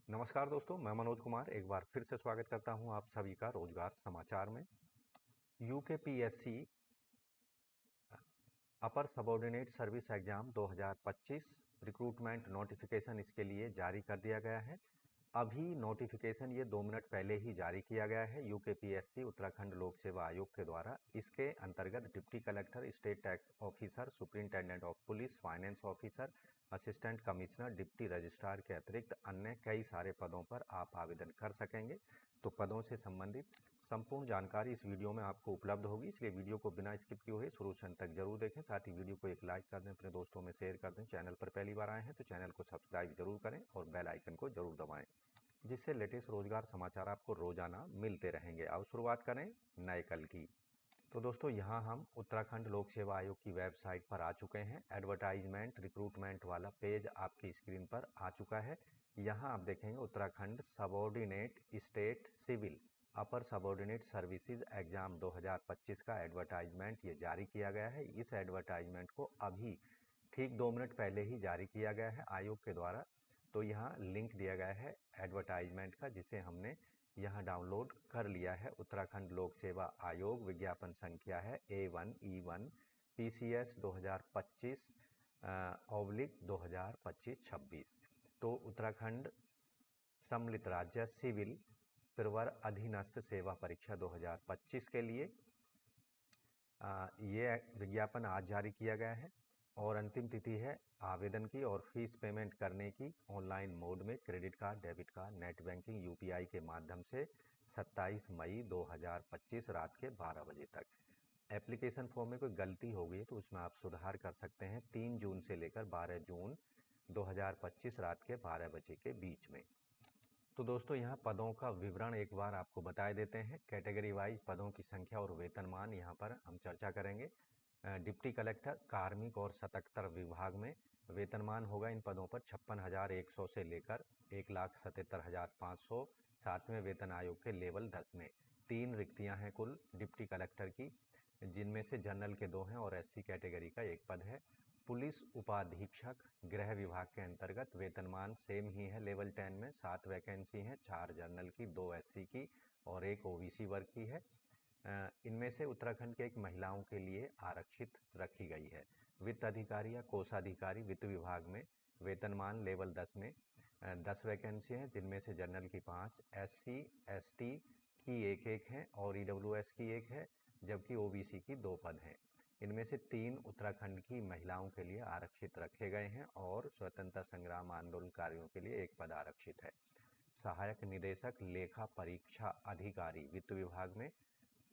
नमस्कार दोस्तों, मैं मनोज कुमार एक बार फिर से स्वागत करता हूं आप सभी का रोजगार समाचार में। UKPSC upper subordinate service exam 2025 recruitment notification इसके लिए जारी कर दिया गया है। अभी नोटिफिकेशन ये 2 मिनट पहले ही जारी किया गया है यूकेपीएससी उत्तराखंड लोक सेवा आयोग के द्वारा। इसके अंतर्गत deputy collector, state tax officer, superintendent of police, finance officer, assistant commissioner, deputy registrar के अतिरिक्त अन्य कई सारे पदों पर आप आवेदन कर सकेंगे। तो पदों से संबंधित संपूर्ण जानकारी इस वीडियो में आपको उपलब्ध होगी, इसलिए वीडियो को बिना स्किप किए हुए शुरू से अंत तक जरूर देखें। साथ ही वीडियो को एक लाइक कर दें, अपने दोस्तों में शेयर कर दें। चैनल पर पहली बार आए हैं तो चैनल को सब्सक्राइब जरूर करें और बेल आइकन को जरूर दबाएं, जिससे लेटेस्ट रोजगार समाचार आपको रोजाना मिलते रहेंगे। अब शुरुआत करें नए कल की। तो दोस्तों यहाँ हम उत्तराखंड लोक सेवा आयोग की वेबसाइट पर आ चुके हैं। एडवर्टाइजमेंट रिक्रूटमेंट वाला पेज आपकी स्क्रीन पर आ चुका है। यहाँ आप देखेंगे उत्तराखंड सबऑर्डिनेट स्टेट सिविल अपर सबऑर्डिनेट सर्विसेज एग्जाम 2025 का एडवर्टाइजमेंट ये जारी किया गया है। इस एडवर्टाइजमेंट को अभी ठीक 2 मिनट पहले ही जारी किया गया है आयोग के द्वारा। तो यहाँ लिंक दिया गया है एडवर्टाइजमेंट का, जिसे हमने यहाँ डाउनलोड कर लिया है। उत्तराखंड लोक सेवा आयोग विज्ञापन संख्या है A1E1 PCS 2025 ऑब्लिक 2025-26। तो उत्तराखंड सम्मिलित राज्य सिविल प्रवर अधीनस्थ सेवा परीक्षा 2025 के लिए ये विज्ञापन आज जारी किया गया है और अंतिम तिथि है आवेदन की और फीस पेमेंट करने की ऑनलाइन मोड में credit card, debit card, net banking, UPI के माध्यम से 27 मई 2025 रात के 12 बजे तक। एप्लीकेशन फॉर्म में कोई गलती हो गई तो उसमें आप सुधार कर सकते हैं 3 जून से लेकर 12 जून 2025 रात के 12 बजे के बीच में। तो दोस्तों यहाँ पदों का विवरण एक बार आपको बता देते हैं। कैटेगरी वाइज पदों की संख्या और वेतनमान यहाँ पर हम चर्चा करेंगे। डिप्टी कलेक्टर कार्मिक और सतर्कता विभाग में वेतनमान होगा इन पदों पर 56,100 से लेकर 1,77,500। 7वें वेतन आयोग के लेवल 10 में 3 रिक्तियां हैं कुल डिप्टी कलेक्टर की, जिनमें से जनरल के 2 हैं और एससी कैटेगरी का 1 पद है। पुलिस उपाधीक्षक गृह विभाग के अंतर्गत वेतनमान सेम ही है लेवल 10 में। 7 वैकेंसी हैं, 4 जनरल की, 2 एससी की और 1 ओबीसी वर्ग की है। इनमें से उत्तराखंड के एक महिलाओं के लिए आरक्षित रखी गई है। वित्त अधिकारी या कोषाधिकारी वित्त विभाग में वेतनमान लेवल 10 में 10 वैकेंसी हैं, जिनमें से जनरल की 5, एससी एसटी की एक है और ईडब्ल्यूएस की 1 है, जबकि ओबीसी की 2 पद हैं। इनमें से 3 उत्तराखंड की महिलाओं के लिए आरक्षित रखे गए हैं और स्वतंत्रता संग्राम आंदोलनकारियों के लिए 1 पद आरक्षित है। सहायक निदेशक लेखा परीक्षा अधिकारी वित्त विभाग में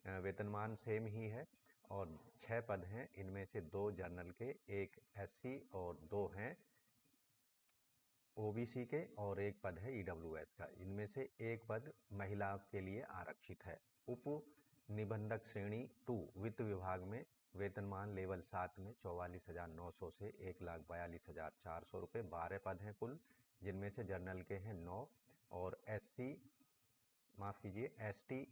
वेतनमान सेम ही है और 6 पद हैं। इनमें से 2 जनरल के, 1 एससी और 2 हैं ओबीसी के और 1 पद है ईडब्ल्यूएस का। इनमें से 1 पद महिला के लिए आरक्षित है। उप निबंधक श्रेणी 2 वित्त विभाग में वेतनमान लेवल 7 में 44,900 से 1,42,400 रुपये। 12 पद हैं कुल, जिनमें से जनरल के हैं 9 और एसटी,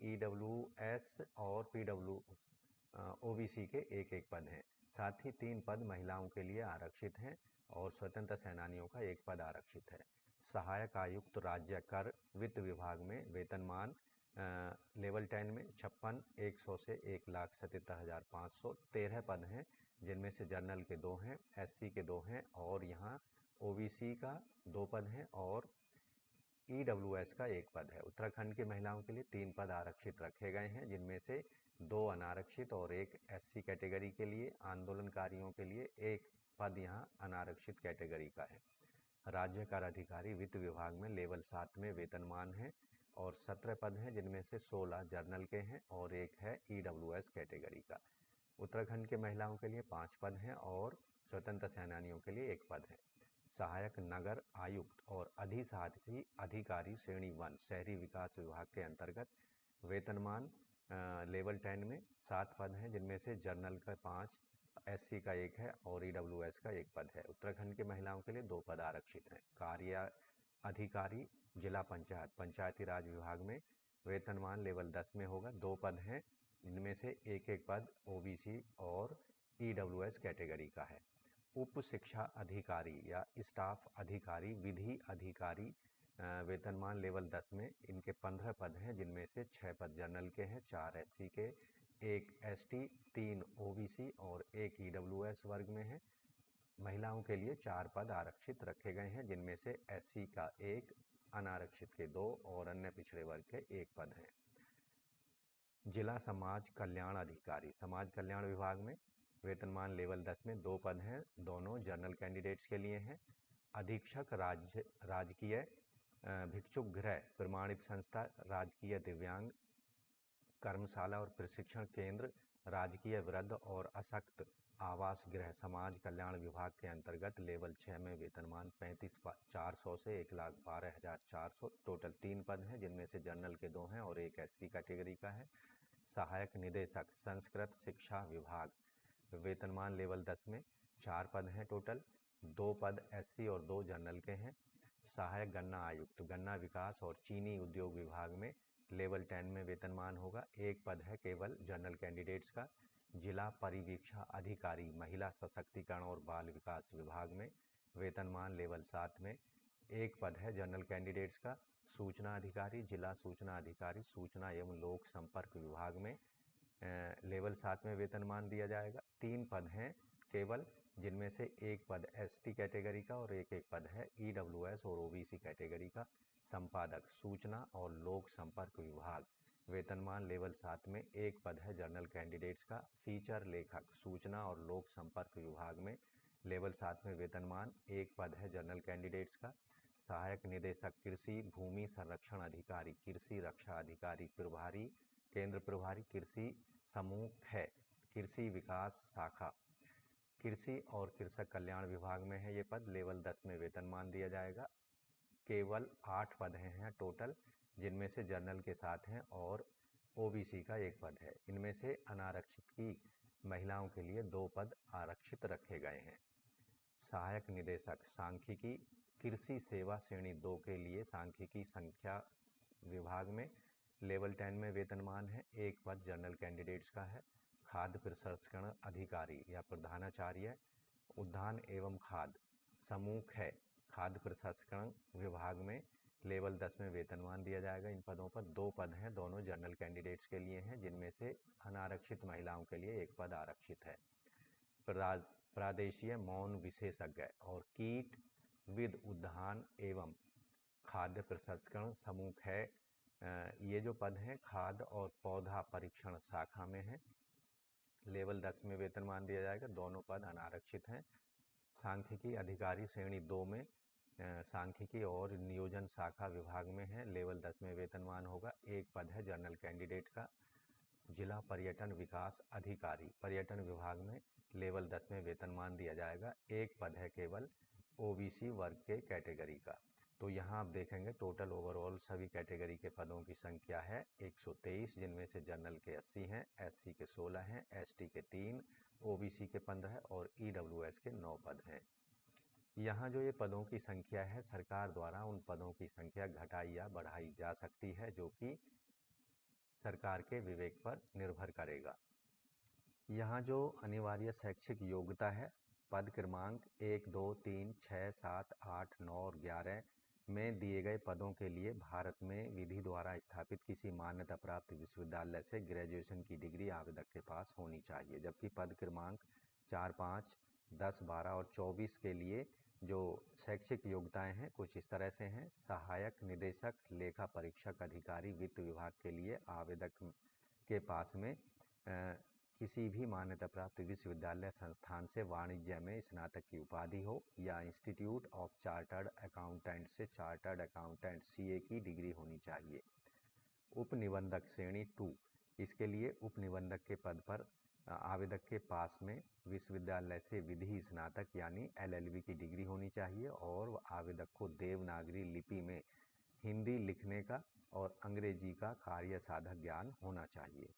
ईडब्ल्यूएस और पीडब्ल्यू ओबीसी के 1 पद हैं। साथ ही 3 पद महिलाओं के लिए आरक्षित हैं और स्वतंत्र सेनानियों का 1 पद आरक्षित है। सहायक आयुक्त राज्य कर वित्त विभाग में वेतनमान लेवल 10 में 56,100 से 1,77,500। 13 पद हैं, जिनमें से जनरल के 2 हैं, एससी के 2 हैं और यहाँ ओबीसी का 2 पद हैं और ईडब्ल्यूएस का 1 पद है। उत्तराखंड की महिलाओं के लिए 3 पद आरक्षित रखे गए हैं, जिनमें से 2 अनारक्षित और 1 एससी कैटेगरी के लिए। आंदोलनकारियों के लिए 1 पद यहाँ अनारक्षित कैटेगरी का है। राज्य कर अधिकारी वित्त विभाग में लेवल 7 में वेतनमान है और 17 पद हैं, जिनमें से 16 जनरल के हैं और 1 है ईडब्ल्यूएस कैटेगरी का। उत्तराखंड के महिलाओं के लिए 5 पद हैं और स्वतंत्र सेनानियों के लिए 1 पद है। सहायक नगर आयुक्त और अधिशासी अधिकारी श्रेणी 1 शहरी विकास विभाग के अंतर्गत वेतनमान लेवल 10 में 7 पद हैं, जिनमें से जनरल का 5, एससी का 1 है और ईडब्ल्यूएस का 1 पद है। उत्तराखंड की महिलाओं के लिए 2 पद आरक्षित हैं। कार्य अधिकारी जिला पंचायत पंचायती राज विभाग में वेतनमान लेवल 10 में होगा। 2 पद हैं, इनमें से 1 पद ओबीसी और ईडब्ल्यूएस कैटेगरी का है। उप शिक्षा अधिकारी या स्टाफ अधिकारी विधि अधिकारी वेतनमान लेवल 10 में इनके 15 पद हैं, जिनमें से 6 पद जनरल के हैं, 4 एससी के, 1 एसटी, 3 ओबीसी और 1 ईडब्ल्यूएस वर्ग में है। महिलाओं के लिए 4 पद आरक्षित रखे गए हैं, जिनमें से एससी का 1, अनारक्षित के 2 और अन्य पिछड़े वर्ग के 1 पद हैं। जिला समाज कल्याण अधिकारी समाज कल्याण विभाग में वेतनमान लेवल 10 में 2 पद हैं, दोनों जनरल कैंडिडेट्स के लिए हैं। अधीक्षक राजकीय भिक्षुक गृह प्रमाणित संस्था, राजकीय दिव्यांग कर्मशाला और प्रशिक्षण केंद्र, राजकीय वृद्ध और अशक्त आवास गृह समाज कल्याण विभाग के अंतर्गत लेवल 6 में वेतनमान 35,400 से 1,12,400 टोटल 3 पद हैं, जिनमें से जनरल के 2 हैं और 1 एससी कैटेगरी का है। सहायक निदेशक संस्कृत शिक्षा विभाग वेतनमान लेवल 10 में 4 पद हैं टोटल, 2 पद एससी और 2 जनरल के हैं। सहायक गन्ना आयुक्त गन्ना विकास और चीनी उद्योग विभाग में लेवल 10 में वेतनमान होगा, 1 पद है केवल जनरल कैंडिडेट्स का। जिला परिवीक्षा अधिकारी महिला सशक्तिकरण और बाल विकास विभाग में वेतनमान लेवल 7 में 1 पद है जनरल कैंडिडेट्स का। सूचना अधिकारी जिला सूचना अधिकारी सूचना एवं लोक संपर्क विभाग में लेवल 7 में वेतनमान दिया जाएगा। 3 पद हैं केवल, जिनमें से 1 पद एसटी कैटेगरी का और 1 पद है ईडब्ल्यूएस और ओबीसी कैटेगरी का। संपादक सूचना और लोक संपर्क विभाग वेतनमान लेवल 7 में 1 पद है जनरल कैंडिडेट्स का। फीचर लेखक सूचना और लोक संपर्क विभाग में लेवल 7 में वेतनमान 1 पद है जनरल कैंडिडेट्स का। सहायक निदेशक कृषि भूमि संरक्षण अधिकारी कृषि रक्षा अधिकारी प्रभारी केंद्र प्रभारी कृषि समूह है कृषि विकास शाखा कृषि और कृषक कल्याण विभाग में है ये पद। लेवल 10 में वेतनमान दिया जाएगा। केवल 8 पद हैं टोटल, जिनमें से जनरल के 7 हैं और ओबीसी का 1 पद है। इनमें से अनारक्षित की महिलाओं के लिए 2 पद आरक्षित रखे गए हैं। सहायक निदेशक सांख्यिकी कृषि सेवा श्रेणी 2 के लिए सांख्यिकी संख्या विभाग में लेवल 10 में वेतनमान है, 1 पद जनरल कैंडिडेट्स का है। खाद्य प्रसंस्करण अधिकारी या प्रधानाचार्य उद्यान एवं खाद्य समूह है खाद्य प्रसंस्करण विभाग में लेवल 10 में वेतनमान दिया जाएगा। इन पदों पर 2 पद हैं, दोनों जनरल कैंडिडेट्स के लिए हैं, जिनमें से अनारक्षित महिलाओं के लिए 1 पद आरक्षित है। प्रादेशीय मौन विशेषज्ञ और कीट विद उद्यान एवं खाद्य प्रसंस्करण समूह है ये जो पद हैं खाद्य और पौधा परीक्षण शाखा में है, लेवल 10 में वेतनमान दिया जाएगा। दोनों पद अनारक्षित हैं। सांख्यिकी अधिकारी श्रेणी 2 में सांख्यिकी और नियोजन शाखा विभाग में है, लेवल 10 में वेतनमान होगा, 1 पद है जनरल कैंडिडेट का। जिला पर्यटन विकास अधिकारी पर्यटन विभाग में लेवल 10 में वेतनमान दिया जाएगा, 1 पद है केवल ओबीसी वर्ग के कैटेगरी का। तो यहाँ आप देखेंगे टोटल ओवरऑल सभी कैटेगरी के पदों की संख्या है 123, जिनमें से जनरल के 80 हैं, एससी के 16 हैं, एसटी के 3, ओबीसी के 15 और ईडब्ल्यूएस के 9 पद हैं। यहाँ जो ये पदों की संख्या है, सरकार द्वारा उन पदों की संख्या घटाई या बढ़ाई जा सकती है, जो कि सरकार के विवेक पर निर्भर करेगा। यहाँ जो अनिवार्य शैक्षिक योग्यता है, पद क्रमांक 1, 2, 3, 6, 7, 8, 9 और 11 में दिए गए पदों के लिए भारत में विधि द्वारा स्थापित किसी मान्यता प्राप्त विश्वविद्यालय से ग्रेजुएशन की डिग्री आवेदक के पास होनी चाहिए। जबकि पद क्रमांक 4, 5, 10, 12 और 24 के लिए जो शैक्षिक योग्यताएं हैं कुछ इस तरह से हैं। सहायक निदेशक लेखा परीक्षक अधिकारी वित्त विभाग के लिए आवेदक के पास में किसी भी मान्यता प्राप्त विश्वविद्यालय संस्थान से वाणिज्य में स्नातक की उपाधि हो या इंस्टीट्यूट ऑफ चार्टर्ड अकाउंटेंट से चार्टर्ड अकाउंटेंट सीए की डिग्री होनी चाहिए। उप निबंधक श्रेणी 2, इसके लिए उप निबंधक के पद पर आवेदक के पास में विश्वविद्यालय से विधि स्नातक यानी एलएलबी की डिग्री होनी चाहिए और आवेदक को देवनागरी लिपि में हिंदी लिखने का और अंग्रेजी का कार्य साधक ज्ञान होना चाहिए।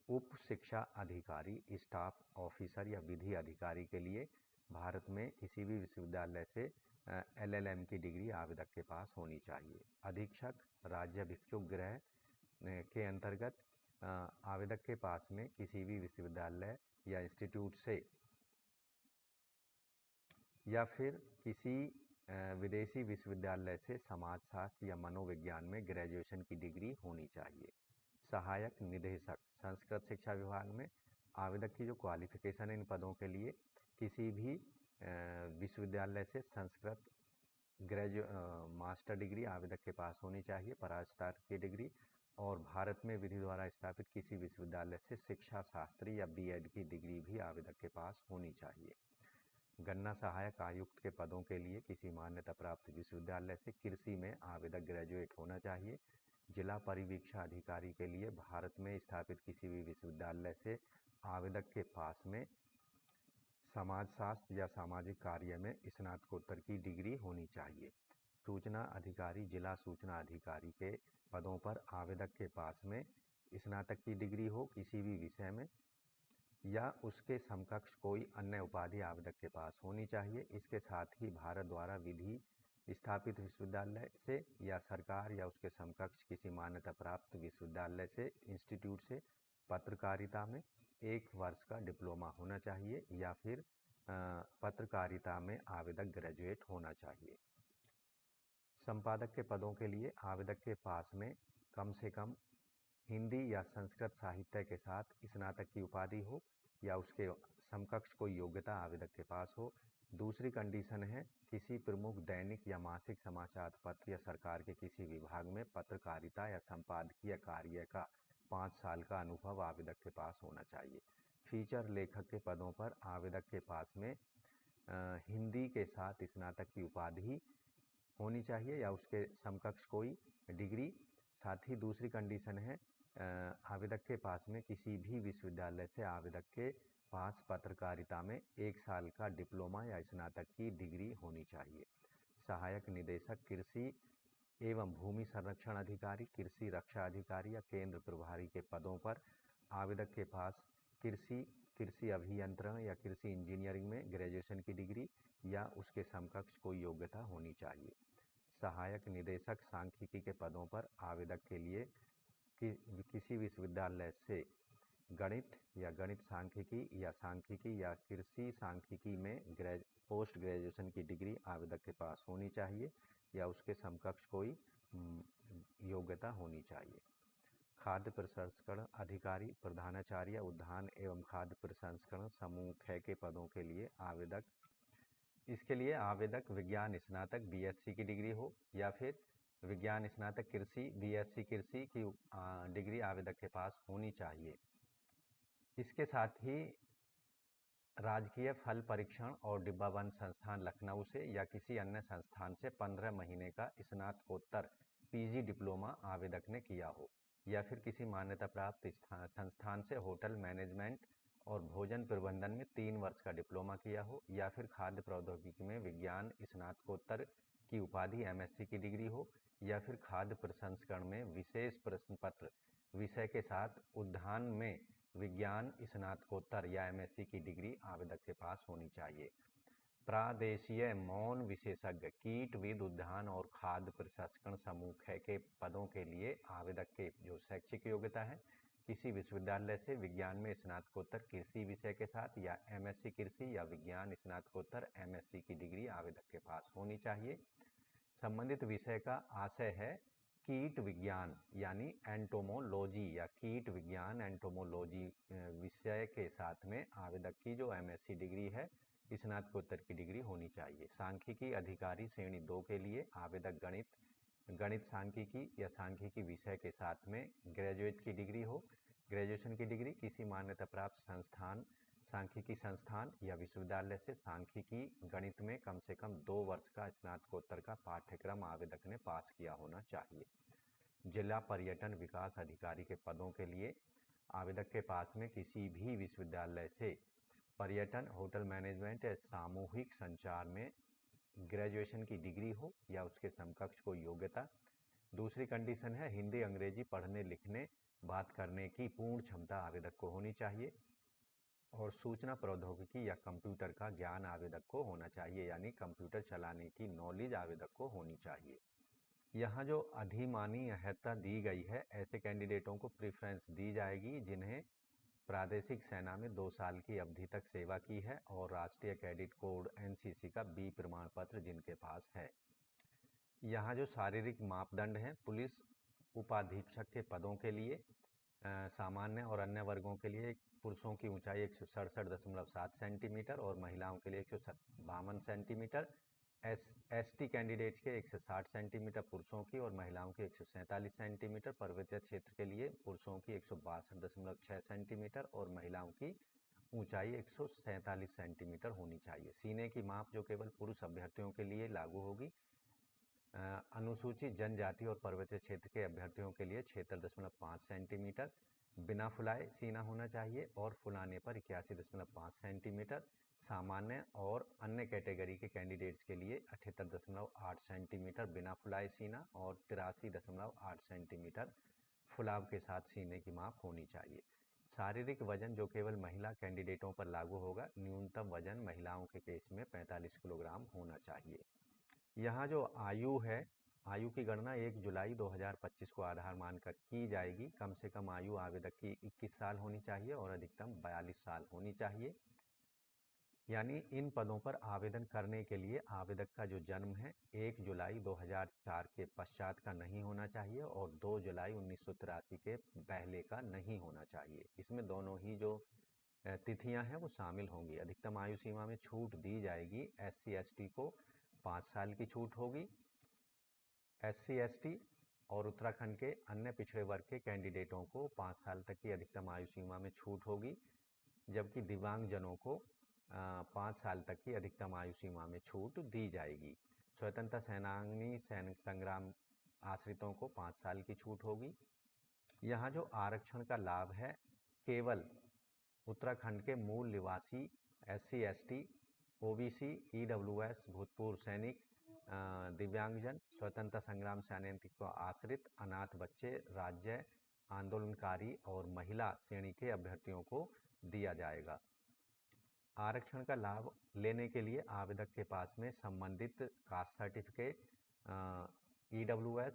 उप शिक्षा अधिकारी स्टाफ ऑफिसर या विधि अधिकारी के लिए भारत में किसी भी विश्वविद्यालय से एलएलएम की डिग्री आवेदक के पास होनी चाहिए। अधीक्षक राज्य भिक्षुक गृह के अंतर्गत आवेदक के पास में किसी भी विश्वविद्यालय या इंस्टीट्यूट से या फिर किसी विदेशी विश्वविद्यालय से समाजशास्त्र या मनोविज्ञान में ग्रेजुएशन की डिग्री होनी चाहिए। सहायक निदेशक संस्कृत शिक्षा विभाग में आवेदक की जो क्वालिफिकेशन है इन पदों के लिए किसी भी विश्वविद्यालय से संस्कृत मास्टर डिग्री आवेदक के पास होनी चाहिए, परास्नातक की डिग्री, और भारत में विधि द्वारा स्थापित किसी विश्वविद्यालय से शिक्षा शास्त्री या बीएड की डिग्री भी आवेदक के पास होनी चाहिए। गन्ना सहायक आयुक्त के पदों के लिए किसी मान्यता प्राप्त विश्वविद्यालय से कृषि में आवेदक ग्रेजुएट होना चाहिए। जिला परिवीक्षा अधिकारी के लिए भारत में स्थापित किसी भी विश्वविद्यालय से आवेदक के पास में समाजशास्त्र या सामाजिक कार्य में स्नातकोत्तर की डिग्री होनी चाहिए। सूचना अधिकारी जिला सूचना अधिकारी के पदों पर आवेदक के पास में स्नातक की डिग्री हो किसी भी विषय में या उसके समकक्ष कोई अन्य उपाधि आवेदक के पास होनी चाहिए। इसके साथ ही भारत द्वारा विधि स्थापित विश्वविद्यालय से या सरकार या उसके समकक्ष किसी मान्यता प्राप्त विश्वविद्यालय से इंस्टीट्यूट से पत्रकारिता में 1 वर्ष का डिप्लोमा होना चाहिए या फिर पत्रकारिता में आवेदक ग्रेजुएट होना चाहिए। संपादक के पदों के लिए आवेदक के पास में कम से कम हिंदी या संस्कृत साहित्य के साथ स्नातक की उपाधि हो या उसके समकक्ष कोई योग्यता आवेदक के पास हो। दूसरी कंडीशन है किसी प्रमुख दैनिक या मासिक समाचार पत्र या सरकार के किसी विभाग में पत्रकारिता या संपादकीय कार्य का 5 साल का अनुभव आवेदक के पास होना चाहिए। फीचर लेखक के पदों पर आवेदक के पास में हिंदी के साथ स्नातक की उपाधि होनी चाहिए या उसके समकक्ष कोई डिग्री। साथ ही दूसरी कंडीशन है आवेदक के पास में किसी भी विश्वविद्यालय से आवेदक के पास पत्रकारिता में 1 साल का डिप्लोमा या स्नातक की डिग्री होनी चाहिए। सहायक निदेशक कृषि एवं भूमि संरक्षण अधिकारी, कृषि रक्षा अधिकारी या केंद्र प्रभारी के पदों पर आवेदक के पास कृषि अभियंत्रण या कृषि इंजीनियरिंग में ग्रेजुएशन की डिग्री या उसके समकक्ष कोई योग्यता होनी चाहिए। सहायक निदेशक सांख्यिकी के पदों पर आवेदक के लिए किसी विश्वविद्यालय से गणित या गणित सांख्यिकी या कृषि सांख्यिकी में पोस्ट ग्रेजुएशन की डिग्री आवेदक के पास होनी चाहिए या उसके समकक्ष कोई योग्यता होनी चाहिए। खाद्य प्रसंस्करण अधिकारी, प्रधानाचार्य, उद्यान एवं खाद्य प्रसंस्करण समूह 6 के पदों के लिए इसके लिए आवेदक विज्ञान स्नातक बीएससी की डिग्री हो या फिर विज्ञान स्नातक कृषि बीएससी कृषि की डिग्री आवेदक के पास होनी चाहिए। इसके साथ ही राजकीय फल परीक्षण और डिब्बाबंद संस्थान लखनऊ से या किसी अन्य संस्थान से 15 महीने का स्नातकोत्तर पीजी डिप्लोमा आवेदक ने किया हो या फिर किसी मान्यता प्राप्त संस्थान से होटल मैनेजमेंट और भोजन प्रबंधन में 3 वर्ष का डिप्लोमा किया हो या फिर खाद्य प्रौद्योगिकी में विज्ञान स्नातकोत्तर की उपाधि एमएससी की डिग्री हो या फिर खाद्य प्रसंस्करण में विशेष प्रश्न पत्र विषय के साथ उद्यान में विज्ञान स्नातकोत्तर या एमएससी की डिग्री आवेदक के पास होनी चाहिए। प्रादेशीय मौन विशेषज्ञ कीटविद उद्यान और खाद्य प्रसंस्करण समूह 6 के पदों के लिए आवेदक के जो शैक्षिक योग्यता है किसी विश्वविद्यालय से विज्ञान में स्नातकोत्तर कृषि विषय के साथ या एमएससी कृषि या विज्ञान स्नातकोत्तर एमएससी की डिग्री आवेदक के पास होनी चाहिए। संबंधित विषय का आशय है कीट विज्ञान यानी एंटोमोलॉजी या कीट विज्ञान एंटोमोलॉजी विषय के साथ में आवेदक की जो एमएससी डिग्री है स्नातकोत्तर की डिग्री होनी चाहिए। सांख्यिकी अधिकारी श्रेणी 2 के लिए आवेदक गणित सांख्यिकी या सांख्यिकी विषय के साथ में ग्रेजुएट की डिग्री हो। ग्रेजुएशन की डिग्री किसी मान्यता प्राप्त संस्थान सांख्यिकी संस्थान या विश्वविद्यालय से सांख्यिकी गणित में कम से कम 2 वर्ष का स्नातकोत्तर का पाठ्यक्रम आवेदक ने पास किया होना चाहिए। जिला पर्यटन विकास अधिकारी के पदों के लिए आवेदक के पास में किसी भी विश्वविद्यालय से पर्यटन, होटल मैनेजमेंट या सामूहिक संचार में ग्रेजुएशन की डिग्री हो या उसके समकक्ष कोई योग्यता। दूसरी कंडीशन है हिंदी अंग्रेजी पढ़ने लिखने बात करने की पूर्ण क्षमता आवेदक को होनी चाहिए और सूचना प्रौद्योगिकी या कंप्यूटर का ज्ञान आवेदक को होना चाहिए यानी कंप्यूटर चलाने की नॉलेज आवेदक को होनी चाहिए। यहाँ जो अधिमानी अहर्ता दी गई है ऐसे कैंडिडेटों को प्रेफरेंस दी जाएगी जिन्हें प्रादेशिक सेना में 2 साल की अवधि तक सेवा की है और राष्ट्रीय कैडेट कोड एनसीसी का बी प्रमाण पत्र जिनके पास है। यहाँ जो शारीरिक मापदंड हैं, पुलिस उपाधीक्षक के पदों के लिए सामान्य और अन्य वर्गों के लिए पुरुषों की ऊंचाई 167.7 सेंटीमीटर और महिलाओं के लिए 152 सेंटीमीटर, एसटी कैंडिडेट्स के 160 सेंटीमीटर पुरुषों की और महिलाओं की 147 सेंटीमीटर, पर्वतीय क्षेत्र के लिए पुरुषों की 162.6 सेंटीमीटर और महिलाओं की ऊंचाई 147 सेंटीमीटर होनी चाहिए। सीने की माप जो केवल पुरुष अभ्यर्थियों के लिए लागू होगी। अनुसूचित जनजाति और पर्वतीय क्षेत्र के अभ्यर्थियों के लिए 76.5 सेंटीमीटर बिना फुलाए सीना होना चाहिए और फुलाने पर 81.5 सेंटीमीटर। सामान्य और अन्य कैटेगरी के कैंडिडेट्स के लिए 78.8 सेंटीमीटर बिना फुलाए सीना और 83.8 सेंटीमीटर फुलाव के साथ सीने की माप होनी चाहिए। शारीरिक वजन जो केवल महिला कैंडिडेटों पर लागू होगा, न्यूनतम वजन महिलाओं के केस में 45 किलोग्राम होना चाहिए। यहाँ जो आयु है, आयु की गणना 1 जुलाई 2025 को आधार मानकर की जाएगी। कम से कम आयु आवेदक की 21 साल होनी चाहिए और अधिकतम 42 साल होनी चाहिए। यानी इन पदों पर आवेदन करने के लिए आवेदक का जो जन्म है 1 जुलाई 2004 के पश्चात का नहीं होना चाहिए और 2 जुलाई 1983 के पहले का नहीं होना चाहिए। इसमें दोनों ही जो तिथियां हैं वो शामिल होंगी। अधिकतम आयु सीमा में छूट दी जाएगी। SC ST को 5 साल की छूट होगी। SC ST और उत्तराखंड के अन्य पिछड़े वर्ग के कैंडिडेटों को 5 साल तक की अधिकतम आयु सीमा में छूट होगी, जबकि दिव्यांगजनों को 5 साल तक की अधिकतम आयु सीमा में छूट दी जाएगी। स्वतंत्रता सेनानी सैनिक संग्राम आश्रितों को 5 साल की छूट होगी। यहाँ जो आरक्षण का लाभ है, केवल उत्तराखंड के मूल निवासी SC ST OBC EWS भूतपूर्व सैनिक दिव्यांगजन स्वतंत्रता संग्राम सेनानी को आश्रित अनाथ बच्चे राज्य आंदोलनकारी और महिला श्रेणी के अभ्यर्थियों को दिया जाएगा। आरक्षण का लाभ लेने के लिए आवेदक के पास में संबंधित कास्ट सर्टिफिकेट, EWS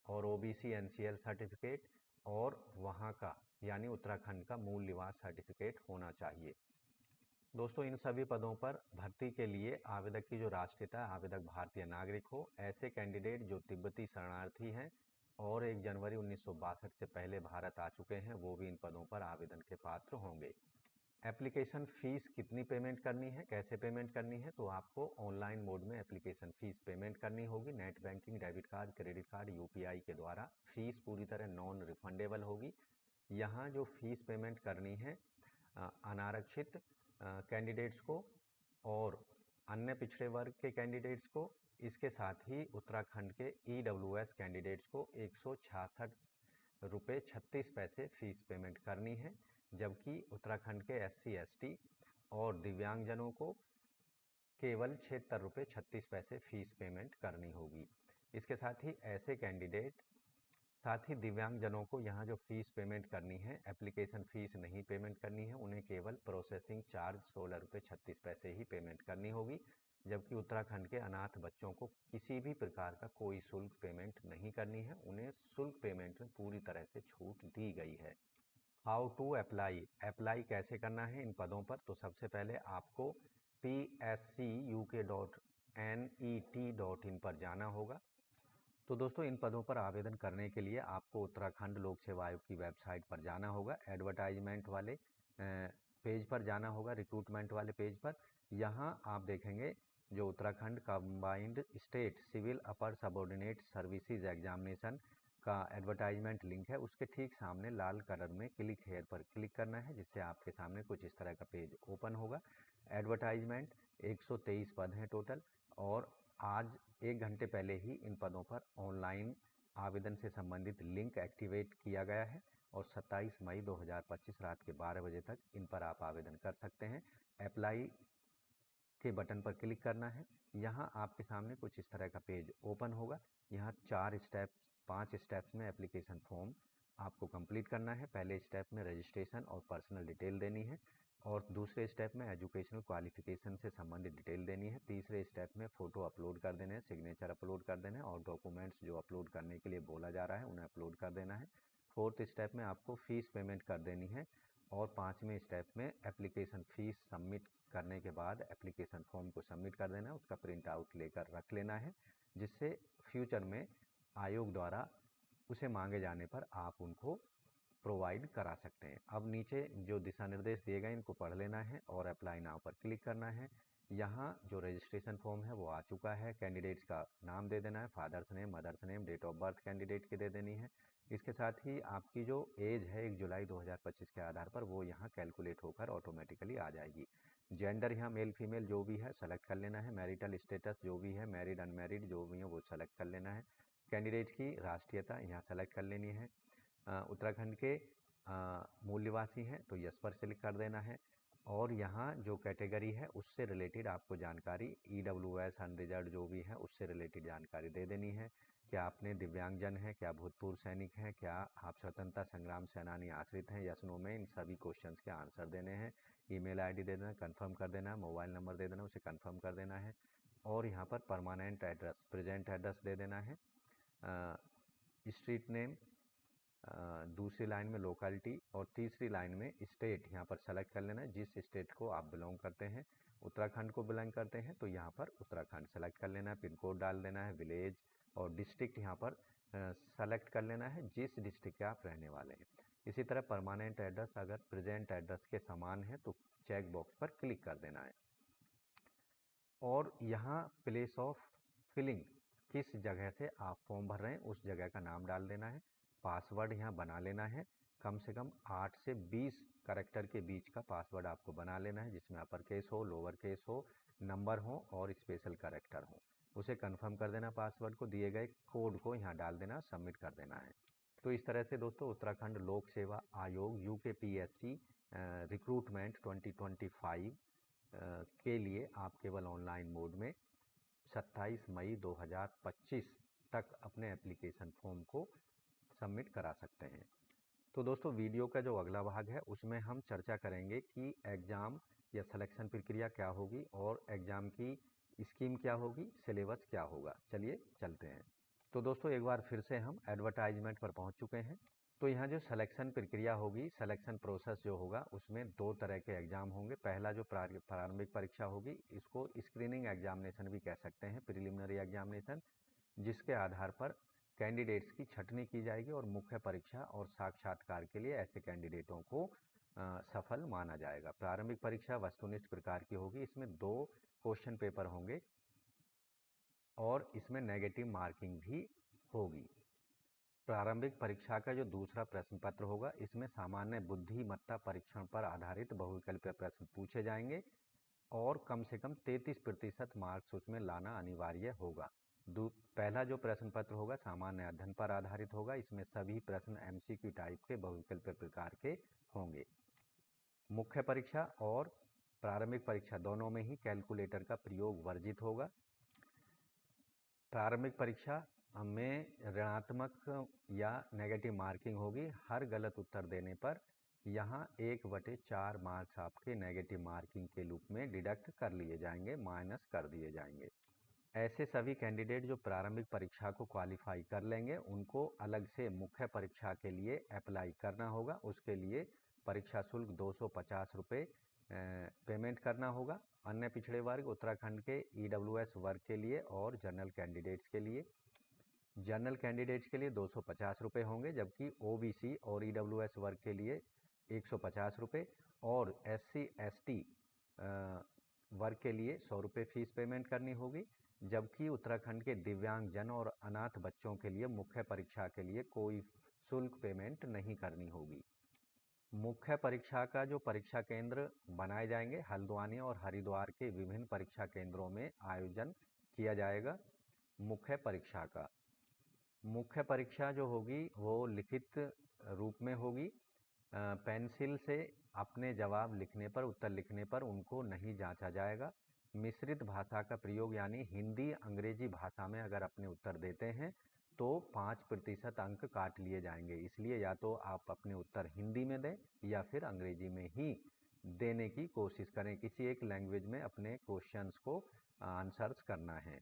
और OBC NCL सर्टिफिकेट और वहाँ का यानी उत्तराखंड का मूल निवास सर्टिफिकेट होना चाहिए। दोस्तों, इन सभी पदों पर भर्ती के लिए आवेदक की जो राष्ट्रीयता, आवेदक भारतीय नागरिक हो। ऐसे कैंडिडेट जो तिब्बती शरणार्थी हैं और 1 जनवरी 1962 से पहले भारत आ चुके हैं, वो भी इन पदों पर आवेदन के पात्र होंगे। एप्लीकेशन फ़ीस कितनी पेमेंट करनी है, कैसे पेमेंट करनी है? तो आपको ऑनलाइन मोड में एप्लीकेशन फ़ीस पेमेंट करनी होगी। Net banking, debit card, credit card, UPI के द्वारा। फ़ीस पूरी तरह नॉन रिफंडेबल होगी। यहाँ जो फ़ीस पेमेंट करनी है अनारक्षित कैंडिडेट्स को और अन्य पिछड़े वर्ग के कैंडिडेट्स को, इसके साथ ही उत्तराखंड के EWS कैंडिडेट्स को 166 रुपये 36 पैसे फ़ीस पेमेंट करनी है, जबकि उत्तराखंड के SC ST और दिव्यांगजनों को केवल 76 रुपये 36 पैसे फ़ीस पेमेंट करनी होगी। इसके साथ ही ऐसे कैंडिडेट, साथ ही दिव्यांगजनों को यहाँ जो फ़ीस पेमेंट करनी है, एप्लीकेशन फ़ीस नहीं पेमेंट करनी है, उन्हें केवल प्रोसेसिंग चार्ज 16 रुपये 36 पैसे ही पेमेंट करनी होगी। जबकि उत्तराखंड के अनाथ बच्चों को किसी भी प्रकार का कोई शुल्क पेमेंट नहीं करनी है, उन्हें शुल्क पेमेंट में पूरी तरह से छूट दी गई है। हाउ टू अप्लाई, अप्लाई कैसे करना है इन पदों पर? तो सबसे पहले आपको pscuk.net.in पर जाना होगा। तो दोस्तों, इन पदों पर आवेदन करने के लिए आपको उत्तराखंड लोक सेवा आयोग की वेबसाइट पर जाना होगा। एडवर्टाइजमेंट वाले पेज पर जाना होगा, रिक्रूटमेंट वाले पेज पर। यहाँ आप देखेंगे जो उत्तराखंड कंबाइंड स्टेट सिविल अपर सबऑर्डिनेट सर्विसेज एग्जामिनेशन का एडवर्टाइजमेंट लिंक है, उसके ठीक सामने लाल कलर में क्लिक हेयर पर क्लिक करना है, जिससे आपके सामने कुछ इस तरह का पेज ओपन होगा। एडवर्टाइजमेंट 123 पद हैं टोटल और आज 1 घंटे पहले ही इन पदों पर ऑनलाइन आवेदन से संबंधित लिंक एक्टिवेट किया गया है और 27 मई 2025 रात के 12 बजे तक इन पर आप आवेदन कर सकते हैं। अप्लाई के बटन पर क्लिक करना है। यहाँ आपके सामने कुछ इस तरह का पेज ओपन होगा। यहाँ 5 स्टेप्स में एप्लीकेशन फॉर्म आपको कंप्लीट करना है। पहले स्टेप में रजिस्ट्रेशन और पर्सनल डिटेल देनी है और दूसरे स्टेप में एजुकेशनल क्वालिफिकेशन से संबंधित डिटेल देनी है। तीसरे स्टेप में फ़ोटो अपलोड कर देना है, सिग्नेचर अपलोड कर देना है और डॉक्यूमेंट्स जो अपलोड करने के लिए बोला जा रहा है उन्हें अपलोड कर देना है। फोर्थ स्टेप में आपको फ़ीस पेमेंट कर देनी है और 5वें स्टेप में एप्लीकेशन फ़ीस सबमिट करने के बाद एप्लीकेशन फॉर्म को सबमिट कर देना है, उसका प्रिंट आउट लेकर रख लेना है, जिससे फ्यूचर में आयोग द्वारा उसे मांगे जाने पर आप उनको प्रोवाइड करा सकते हैं। अब नीचे जो दिशा निर्देश दिए गए इनको पढ़ लेना है और अप्लाई नाउ पर क्लिक करना है। यहाँ जो रजिस्ट्रेशन फॉर्म है वो आ चुका है। कैंडिडेट्स का नाम दे देना है, father's name, mother's name, date of birth candidate की दे देनी है। इसके साथ ही आपकी जो एज है 1 जुलाई 2025 के आधार पर वो यहाँ कैलकुलेट होकर ऑटोमेटिकली आ जाएगी। जेंडर यहाँ मेल फीमेल जो भी है सेलेक्ट कर लेना है। मैरिटल स्टेटस जो भी है, मैरिड अनमैरिड जो भी है वो सेलेक्ट कर लेना है। कैंडिडेट की राष्ट्रीयता यहाँ सेलेक्ट कर लेनी है। उत्तराखंड के मूल निवासी हैं तो यस पर क्लिक कर देना है। और यहाँ जो कैटेगरी है उससे रिलेटेड आपको जानकारी EWS अनरिजर्व्ड जो भी है उससे रिलेटेड जानकारी दे देनी है। क्या आपने दिव्यांगजन है, क्या भूतपूर्व सैनिक हैं, क्या आप स्वतंत्रता संग्राम सेनानी आश्रित हैं, यस नो में इन सभी क्वेश्चंस के आंसर देने हैं। ईमेल आईडी दे देना, कंफर्म कर देना, मोबाइल नंबर दे देना, उसे कंफर्म कर देना है। और यहाँ पर परमानेंट एड्रेस, प्रेजेंट एड्रेस दे देना है। स्ट्रीट नेम, दूसरी लाइन में लोकेलिटी और तीसरी लाइन में स्टेट यहाँ पर सेलेक्ट कर लेना है, जिस स्टेट को आप बिलोंग करते हैं। उत्तराखंड को बिलोंग करते हैं तो यहाँ पर उत्तराखंड सेलेक्ट कर लेना है। पिन कोड डाल देना है, विलेज और डिस्ट्रिक्ट यहाँ पर सेलेक्ट कर लेना है, जिस डिस्ट्रिक्ट के आप रहने वाले हैं। इसी तरह परमानेंट एड्रेस अगर प्रेजेंट एड्रेस के समान है तो चेक बॉक्स पर क्लिक कर देना है। और यहाँ प्लेस ऑफ फिलिंग, किस जगह से आप फॉर्म भर रहे हैं उस जगह का नाम डाल देना है। पासवर्ड यहाँ बना लेना है, कम से कम 8 से 20 कैरेक्टर के बीच का पासवर्ड आपको बना लेना है, जिसमें अपर केस हो, लोअर केस हो, नंबर हो और स्पेशल कैरेक्टर हो। उसे कंफर्म कर देना, पासवर्ड को, दिए गए कोड को यहाँ डाल देना, सबमिट कर देना है। तो इस तरह से दोस्तों उत्तराखंड लोक सेवा आयोग UKPSC रिक्रूटमेंट 2025 के लिए आप केवल ऑनलाइन मोड में 27 मई 2025 तक अपने एप्लीकेशन फॉर्म को सबमिट करा सकते हैं। तो दोस्तों वीडियो का जो अगला भाग है उसमें हम चर्चा करेंगे कि एग्ज़ाम या सिलेक्शन प्रक्रिया क्या होगी और एग्ज़ाम की स्कीम क्या होगी, सिलेबस क्या होगा। चलिए चलते हैं। तो दोस्तों एक बार फिर से हम एडवर्टाइजमेंट पर पहुंच चुके हैं। तो यहाँ जो सिलेक्शन प्रक्रिया होगी, सिलेक्शन प्रोसेस जो होगा उसमें 2 तरह के एग्ज़ाम होंगे। पहला जो प्रारंभिक परीक्षा होगी इसको स्क्रीनिंग एग्जामिनेशन भी कह सकते हैं, प्रिलिमिनरी एग्जामिनेशन, जिसके आधार पर कैंडिडेट्स की छँटनी की जाएगी और मुख्य परीक्षा और साक्षात्कार के लिए ऐसे कैंडिडेटों को सफल माना जाएगा। प्रारंभिक परीक्षा वस्तुनिष्ठ प्रकार की होगी, इसमें 2 क्वेश्चन पेपर होंगे और इसमें नेगेटिव मार्किंग भी होगी। प्रारंभिक परीक्षा का जो दूसरा प्रश्न पत्र होगा इसमें सामान्य बुद्धिमत्ता परीक्षण पर आधारित बहुविकल्पीय प्रश्न पूछे जाएंगे और कम से कम 33% मार्क्स उसमें लाना अनिवार्य होगा। पहला जो प्रश्न पत्र होगा सामान्य अध्ययन पर आधारित होगा, इसमें सभी प्रश्न MCQ टाइप के बहुविकल्पीय प्रकार के होंगे। मुख्य परीक्षा और प्रारंभिक परीक्षा दोनों में ही कैलकुलेटर का प्रयोग वर्जित होगा। प्रारंभिक परीक्षा में ऋणात्मक या नेगेटिव मार्किंग होगी। हर गलत उत्तर देने पर यहाँ 1/4 मार्क्स आपके नेगेटिव मार्किंग के रूप में डिडक्ट कर लिए जाएंगे, माइनस कर दिए जाएंगे। ऐसे सभी कैंडिडेट जो प्रारंभिक परीक्षा को क्वालिफाई कर लेंगे उनको अलग से मुख्य परीक्षा के लिए अप्लाई करना होगा। उसके लिए परीक्षा शुल्क 250 रुपये पेमेंट करना होगा। अन्य पिछड़े वर्ग उत्तराखंड के EWS वर्ग के लिए और जनरल कैंडिडेट्स के लिए, जनरल कैंडिडेट्स के लिए 250 रुपये होंगे, जबकि OBC और EWS वर्ग के लिए 150 रुपये और SC ST वर्ग के लिए 100 रुपये फीस पेमेंट करनी होगी। जबकि उत्तराखंड के दिव्यांगजन और अनाथ बच्चों के लिए मुख्य परीक्षा के लिए कोई शुल्क पेमेंट नहीं करनी होगी। मुख्य परीक्षा का जो परीक्षा केंद्र बनाए जाएंगे हल्द्वानी और हरिद्वार के विभिन्न परीक्षा केंद्रों में आयोजन किया जाएगा। मुख्य परीक्षा का मुख्य परीक्षा जो होगी वो लिखित रूप में होगी। पेंसिल से अपने जवाब लिखने पर, उत्तर लिखने पर उनको नहीं जांचा जाएगा। मिश्रित भाषा का प्रयोग यानी हिंदी अंग्रेजी भाषा में अगर अपने उत्तर देते हैं तो 5% अंक काट लिए जाएंगे। इसलिए या तो आप अपने उत्तर हिंदी में दें या फिर अंग्रेजी में ही देने की कोशिश करें। किसी एक लैंग्वेज में अपने क्वेश्चंस को आंसर्स करना है।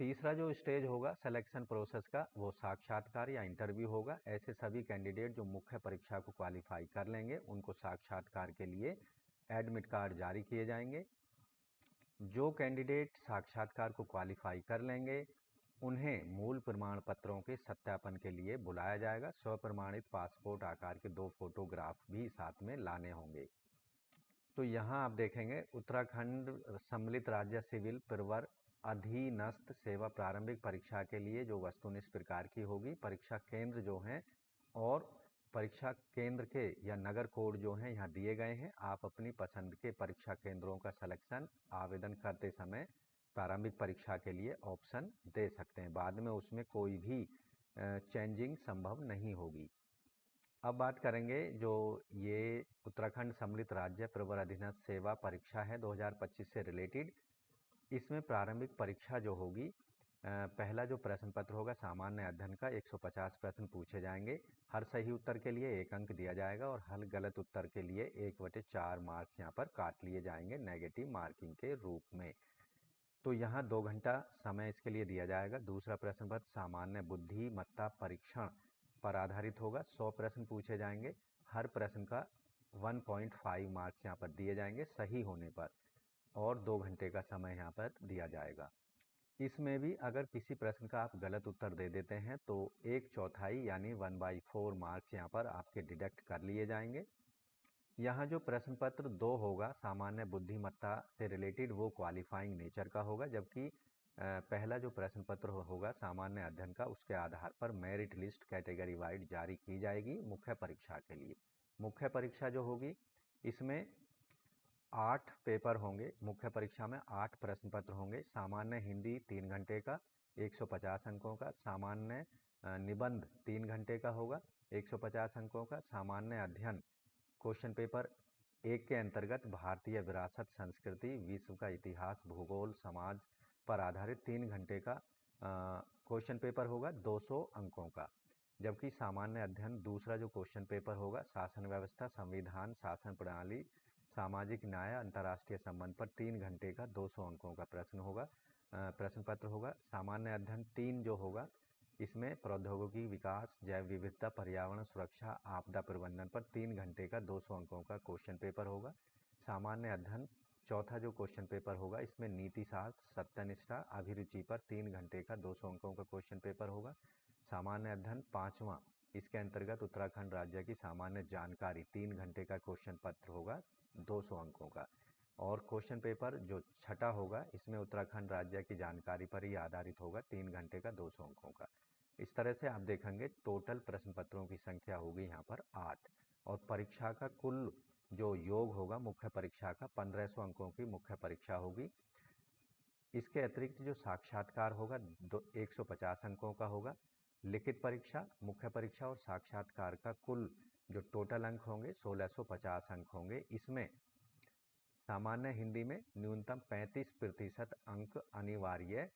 तीसरा जो स्टेज होगा सिलेक्शन प्रोसेस का, वो साक्षात्कार या इंटरव्यू होगा। ऐसे सभी कैंडिडेट जो मुख्य परीक्षा को क्वालिफाई कर लेंगे उनको साक्षात्कार के लिए एडमिट कार्ड जारी किए जाएंगे। जो कैंडिडेट साक्षात्कार को क्वालिफाई कर लेंगे उन्हें मूल प्रमाण पत्रों के सत्यापन के लिए बुलाया जाएगा। स्वप्रमाणित पासपोर्ट आकार के 2 फोटोग्राफ भी साथ में लाने होंगे। तो यहाँ आप देखेंगे उत्तराखंड सम्मिलित राज्य सिविल प्रवर अधीनस्थ सेवा प्रारंभिक परीक्षा के लिए जो वस्तुनिष्ठ इस प्रकार की होगी। परीक्षा केंद्र जो हैं और परीक्षा केंद्र के या नगर कोड जो हैं यहाँ दिए गए हैं। आप अपनी पसंद के परीक्षा केंद्रों का सिलेक्शन आवेदन करते समय प्रारंभिक परीक्षा के लिए ऑप्शन दे सकते हैं। बाद में उसमें कोई भी चेंजिंग संभव नहीं होगी। अब बात करेंगे जो ये उत्तराखंड सम्मिलित राज्य प्रवर अधीनस्थ सेवा परीक्षा है 2025 से रिलेटेड। इसमें प्रारंभिक परीक्षा जो होगी, पहला जो प्रश्न पत्र होगा सामान्य अध्ययन का 150 प्रश्न पूछे जाएंगे। हर सही उत्तर के लिए 1 अंक दिया जाएगा और हर गलत उत्तर के लिए 1/4 मार्क्स यहाँ पर काट लिए जाएंगे नेगेटिव मार्किंग के रूप में। तो यहाँ 2 घंटा समय इसके लिए दिया जाएगा। दूसरा प्रश्न पत्र सामान्य बुद्धिमत्ता परीक्षण पर आधारित होगा। 100 प्रश्न पूछे जाएंगे। हर प्रश्न का 1.5 मार्क्स यहाँ पर दिए जाएंगे सही होने पर और 2 घंटे का समय यहाँ पर दिया जाएगा। इसमें भी अगर किसी प्रश्न का आप गलत उत्तर दे देते हैं तो 1/4 यानी 1/4 मार्क्स यहाँ पर आपके डिडक्ट कर लिए जाएंगे। यहाँ जो प्रश्न पत्र 2 होगा सामान्य बुद्धिमत्ता से रिलेटेड वो क्वालिफाइंग नेचर का होगा, जबकि पहला जो प्रश्न पत्र होगा सामान्य अध्ययन का उसके आधार पर मेरिट लिस्ट कैटेगरी वाइज जारी की जाएगी मुख्य परीक्षा के लिए। मुख्य परीक्षा जो होगी इसमें 8 पेपर होंगे। मुख्य परीक्षा में 8 प्रश्न पत्र होंगे। सामान्य हिंदी 3 घंटे का 150 अंकों का, सामान्य निबंध 3 घंटे का होगा 150 अंकों का, सामान्य अध्ययन क्वेश्चन पेपर 1 के अंतर्गत भारतीय विरासत संस्कृति विश्व का इतिहास भूगोल समाज पर आधारित 3 घंटे का क्वेश्चन पेपर होगा 200 अंकों का। जबकि सामान्य अध्ययन दूसरा जो क्वेश्चन पेपर होगा शासन व्यवस्था संविधान शासन प्रणाली सामाजिक न्याय अंतर्राष्ट्रीय संबंध पर 3 घंटे का 200 अंकों का प्रश्न पत्र होगा। सामान्य अध्ययन 3 जो होगा इसमें प्रौद्योगिकी विकास जैव विविधता पर्यावरण सुरक्षा आपदा प्रबंधन पर 3 घंटे का 200 अंकों का क्वेश्चन पेपर होगा। सामान्य अध्ययन चौथा जो क्वेश्चन पेपर होगा इसमें नीति शास्त्र सत्यनिष्ठा अभिरुचि पर 3 घंटे का 200 अंकों का क्वेश्चन पेपर होगा। सामान्य अध्ययन पांचवा इसके अंतर्गत उत्तराखंड राज्य की सामान्य जानकारी 3 घंटे का क्वेश्चन पत्र होगा 200 अंकों का। और क्वेश्चन पेपर जो छठा होगा इसमें उत्तराखंड राज्य की जानकारी पर ही आधारित होगा 3 घंटे का 200 अंकों का। इस तरह से आप देखेंगे टोटल प्रश्न पत्रों की संख्या होगी यहाँ पर 8 और परीक्षा का कुल जो योग होगा मुख्य परीक्षा का 1500 अंकों की मुख्य परीक्षा होगी। इसके अतिरिक्त जो साक्षात्कार होगा 150 अंकों का होगा। लिखित परीक्षा मुख्य परीक्षा और साक्षात्कार का कुल जो टोटल अंक होंगे 1650 अंक होंगे। इसमें सामान्य हिंदी में न्यूनतम 35% अंक अनिवार्य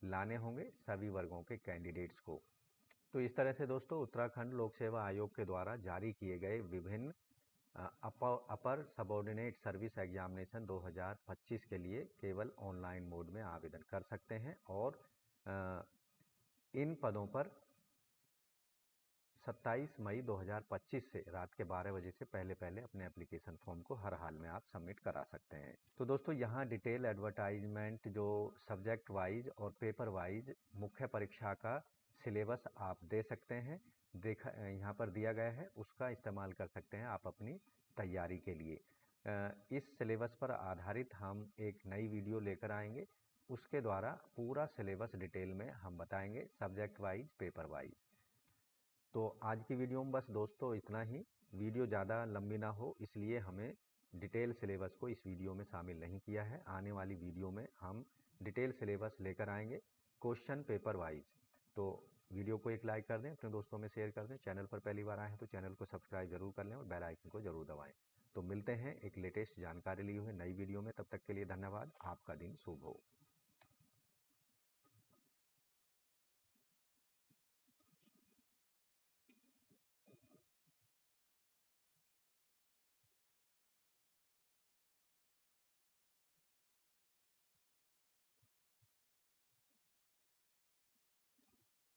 लाने होंगे सभी वर्गों के कैंडिडेट्स को। तो इस तरह से दोस्तों उत्तराखंड लोक सेवा आयोग के द्वारा जारी किए गए विभिन्न अपर सबऑर्डिनेट सर्विस एग्जामिनेशन 2025 के लिए केवल ऑनलाइन मोड में आवेदन कर सकते हैं और इन पदों पर 27 मई 2025 से रात के 12 बजे से पहले अपने एप्लीकेशन फॉर्म को हर हाल में आप सबमिट करा सकते हैं। तो दोस्तों यहाँ डिटेल एडवर्टाइजमेंट जो सब्जेक्ट वाइज और पेपर वाइज मुख्य परीक्षा का सिलेबस आप दे सकते हैं, यहाँ पर दिया गया है, उसका इस्तेमाल कर सकते हैं आप अपनी तैयारी के लिए। इस सिलेबस पर आधारित हम एक नई वीडियो लेकर आएंगे, उसके द्वारा पूरा सिलेबस डिटेल में हम बताएंगे सब्जेक्ट वाइज पेपर वाइज। तो आज की वीडियो में बस दोस्तों इतना ही। वीडियो ज़्यादा लंबी ना हो इसलिए हमें डिटेल सिलेबस को इस वीडियो में शामिल नहीं किया है। आने वाली वीडियो में हम डिटेल सिलेबस लेकर आएंगे क्वेश्चन पेपर वाइज। तो वीडियो को एक लाइक कर दें, अपने दोस्तों में शेयर कर दें। चैनल पर पहली बार आए हैं तो चैनल को सब्सक्राइब जरूर कर लें और बेल आइकन को जरूर दबाएं। तो मिलते हैं एक लेटेस्ट जानकारी ली हुई नई वीडियो में, तब तक के लिए धन्यवाद। आपका दिन शुभ हो।